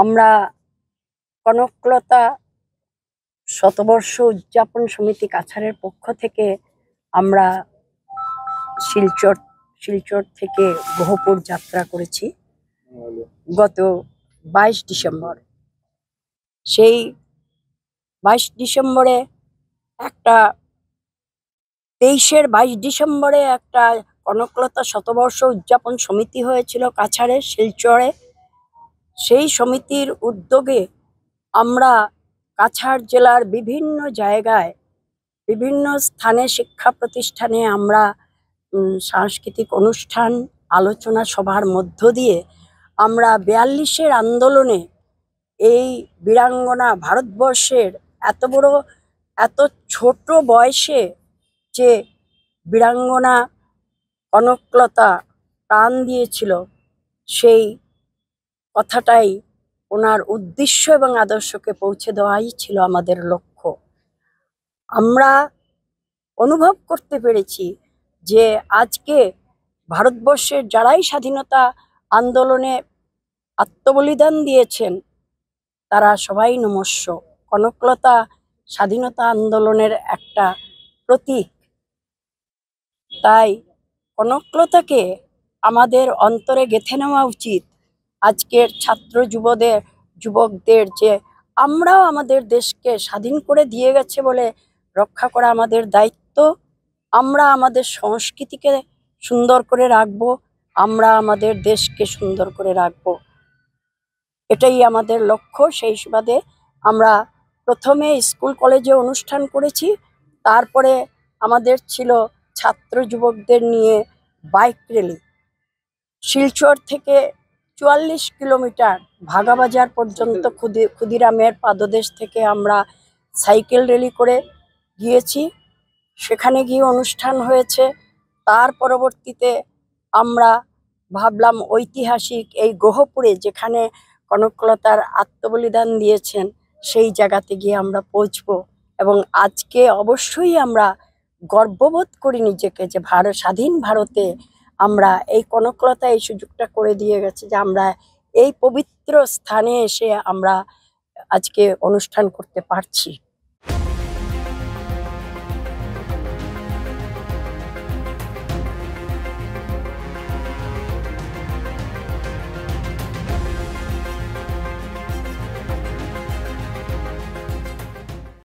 আমরা কনকলতা শতবর্ষ উদযাপন সমিতি কাছাড়ের পক্ষ থেকে আমরা শিলচর থেকে গহপুর যাত্রা করেছি গত 22 ডিসেম্বর। সেই 22 ডিসেম্বরে একটা 22 ডিসেম্বরে একটা কনকলতা শতবর্ষ উদযাপন সমিতি হয়েছিল কাছাড়ের শিলচরে। সেই সমিতির উদ্যোগে আমরা কাছাড় জেলার বিভিন্ন জায়গায় বিভিন্ন স্থানে শিক্ষা প্রতিষ্ঠানে আমরা সাংস্কৃতিক অনুষ্ঠান আলোচনা সভার মধ্য দিয়ে আমরা 42-এর আন্দোলনে এই বীরাঙ্গনা ভারতবর্ষের এত বড় এত ছোট বয়সে যে বীরাঙ্গনা কনকলতা প্রাণ দিয়েছিল সেই কথাটাই ওনার উদ্দেশ্য এবং আদর্শকে পৌঁছে দেওয়াই ছিল আমাদের লক্ষ্য। আমরা অনুভব করতে পেরেছি যে আজকে ভারতবর্ষের যারাই স্বাধীনতা আন্দোলনে আত্মবলিদান দিয়েছেন তারা সবাই নমস্য। কনকলতা স্বাধীনতা আন্দোলনের একটা প্রতীক। তাই কনকলতাকে আমাদের অন্তরে গেঁথে নেওয়া উচিত। আজকের ছাত্র যুবকদের যে আমরাও আমাদের দেশকে স্বাধীন করে দিয়ে গেছে বলে রক্ষা করা আমাদের দায়িত্ব। আমরা আমাদের সংস্কৃতিকে সুন্দর করে রাখব, আমরা আমাদের দেশকে সুন্দর করে রাখব, এটাই আমাদের লক্ষ্য। সেই সুবাদে আমরা প্রথমে স্কুল কলেজে অনুষ্ঠান করেছি, তারপরে আমাদের ছিল ছাত্র যুবকদের নিয়ে বাইক র্যালি। শিলচর থেকে 44 কিলোমিটার ভাগাবাজার পর্যন্ত ক্ষুদিরামের পাদদেশ থেকে আমরা সাইকেল র্যালি করে গিয়েছি। সেখানে গিয়ে অনুষ্ঠান হয়েছে। তার পরবর্তীতে আমরা ভাবলাম ঐতিহাসিক এই গহপুরে যেখানে কনকলতার আত্মবলিদান দিয়েছেন সেই জায়গাতে গিয়ে আমরা পৌঁছবো। এবং আজকে অবশ্যই আমরা গর্ববোধ করি নিজেকে যে স্বাধীন ভারতে আমরা এই কনকলতা এই সুযোগটা করে দিয়ে গেছে যে আমরা এই পবিত্র স্থানে এসে আমরা আজকে অনুষ্ঠান করতে পারছি।